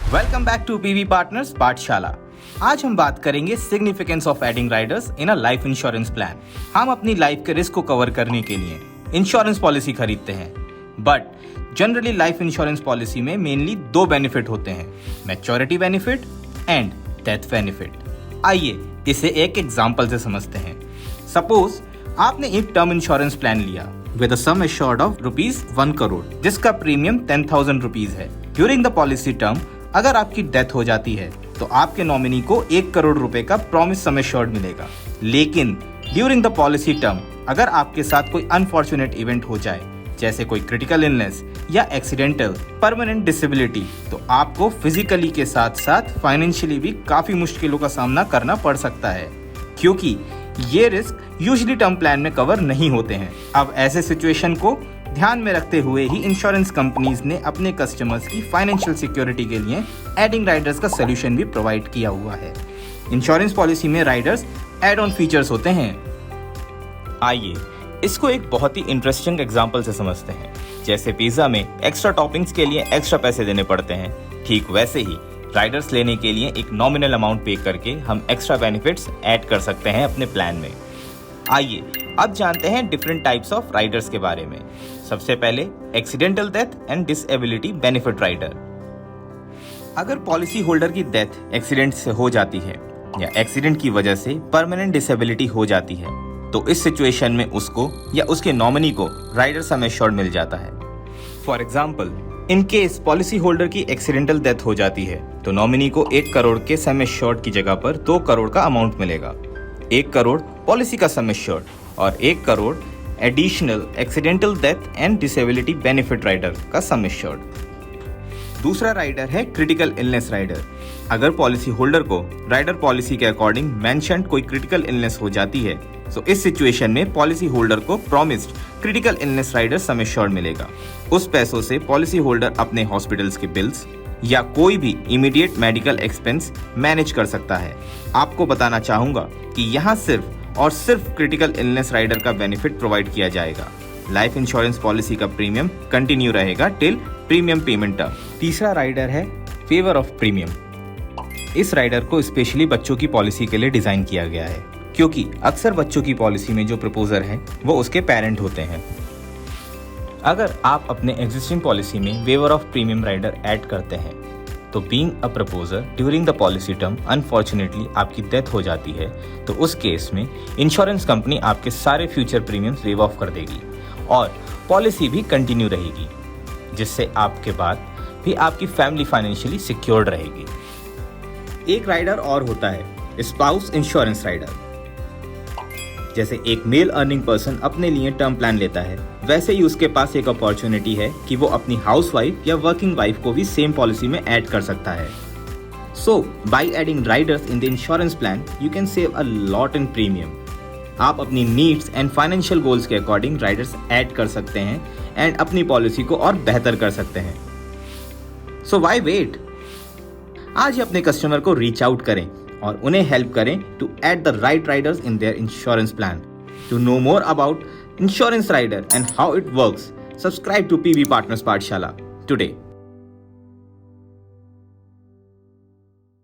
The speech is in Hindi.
Welcome back to PV partners Pathshala. आज हम बात करेंगे significance of adding riders in a life insurance plan. हम अपनी लाइफ के रिस्क को कवर करने के लिए इंश्योरेंस पॉलिसी खरीदते हैं, but generally life insurance policy में मेनली दो बेनिफिट होते हैं, maturity benefit and death benefit. आइए इसे एक एग्जांपल से समझते हैं। सपोज आपने एक टर्म इंश्योरेंस प्लान लिया with a sum assured of ₹1 crore, जिसका प्रीमियम 10,000 रुपीज है। ड्यूरिंग द पॉलिसी टर्म अगर आपकी डेथ हो जाती है तो आपके नॉमिनी को 1 करोड़ रुपए का प्रॉमिस सम एश्योर्ड मिलेगा। लेकिन ड्यूरिंग द पॉलिसी टर्म अगर आपके साथ कोई अनफॉर्चुनेट इवेंट हो जाए, जैसे कोई क्रिटिकल इलनेस या एक्सीडेंटल परमानेंट डिसेबिलिटी, तो आपको फिजिकली के साथ साथ फाइनेंशियली भी काफी मुश्किलों का सामना करना पड़ सकता है, क्योंकि ये रिस्क यूजुअली टर्म प्लान में कवर नहीं होते हैं। अब ऐसे सिचुएशन को ध्यान में रखते हुए ही इंश्योरेंस कंपनीज ने अपने कस्टमर्स की फाइनेंशियल सिक्योरिटी के लिए एडिंग राइडर्स का सोल्यूशन भी प्रोवाइड किया हुआ है। इंश्योरेंस पॉलिसी में राइडर्स एड ऑन फीचर्स होते हैं। आइए इसको एक बहुत ही इंटरेस्टिंग एग्जांपल से समझते हैं। जैसे पिज्जा में एक्स्ट्रा टॉपिंग्स के लिए एक्स्ट्रा पैसे देने पड़ते हैं, ठीक वैसे ही राइडर्स लेने के लिए एक नॉमिनल अमाउंट पे करके हम एक्स्ट्रा बेनिफिट्स ऐड कर सकते हैं अपने प्लान में। आइए अब जानते हैं डिफरेंट टाइप्स ऑफ राइडर्स के बारे में। सबसे पहले accidental death and disability benefit rider. अगर पॉलिसी होल्डर की डेथ एक्सीडेंट से हो जाती है या एक्सीडेंट की वजह से परमानेंट डिसेबिलिटी हो जाती है, तो इस सिचुएशन में उसको या उसके नॉमिनी को राइडर सम एश्योर्ड मिल जाता है। For example, in case policy holder की एक्सीडेंटल डेथ हो जाती है तो नॉमिनी को 1 करोड़ के सम एश्योर्ड की जगह पर 2 करोड़ का अमाउंट मिलेगा। 1 करोड़ पॉलिसी का सम एश्योर्ड और 1 crore additional accidental death and disability benefit rider का सम एश्योर्ड। दूसरा राइडर है क्रिटिकल इलनेस राइडर। अगर पॉलिसी होल्डर को राइडर पॉलिसी के अकॉर्डिंग मेंशन्ड कोई क्रिटिकल इलनेस हो जाती है, तो इस सिचुएशन में पॉलिसी होल्डर को promised critical illness rider sum assured मिलेगा। उस पैसों से पॉलिसी होल्डर अपने हॉस्पिटल्स के बिल्स या कोई भी इमीडिएट मेडिकल एक्सपेंस मैनेज कर सकता है। आपको बताना चाहूंगा कि यहाँ सिर्फ और सिर्फ क्रिटिकल इलनेस राइडर का बेनिफिट प्रोवाइड किया जाएगा। लाइफ इंश्योरेंस पॉलिसी का प्रीमियम कंटिन्यू रहेगा टिल प्रीमियम पेमेंट टर्म। तीसरा राइडर है फेवर ऑफ प्रीमियम। इस राइडर को स्पेशली बच्चों की पॉलिसी के लिए डिजाइन किया गया है, क्योंकि अक्सर बच्चों की पॉलिसी में जो प्रपोजर है वो उसके पेरेंट होते हैं। अगर आप अपने एग्जिस्टिंग पॉलिसी में waiver of premium rider add करते हैं, तो being a proposer during the policy term unfortunately आपकी डेथ हो जाती है, तो उस केस में इंश्योरेंस कंपनी आपके सारे फ्यूचर प्रीमियम्स वेव ऑफ कर देगी और पॉलिसी भी कंटिन्यू रहेगी, जिससे आपके बाद भी आपकी फैमिली फाइनेंशियली सिक्योर्ड रहेगी। एक राइडर और होता है स्पाउस इंश्योरेंस राइडर। जैसे एक मेल अर्निंग पर्सन अपने लिए टर्म प्लान लेता है, वैसे ही उसके पास एक अपॉर्चुनिटी है कि वो अपनी हाउसवाइफ या वर्किंग वाइफ को भी सेम पॉलिसी में ऐड कर सकता है। So by adding riders in the insurance plan you can save a lot in premium. आप अपनी नीड्स एंड फाइनेंशियल गोल्स के अकॉर्डिंग राइडर्स ऐड कर सकते हैं एंड अपनी पॉलिसी को और बेहतर कर सकते हैं। So why wait? आज ही अपने कस्टमर को रीच आउट करें और उन्हें हेल्प करें to add the right riders in their insurance plan. To know more about insurance rider and how it works, subscribe to PV partners Pathshala today.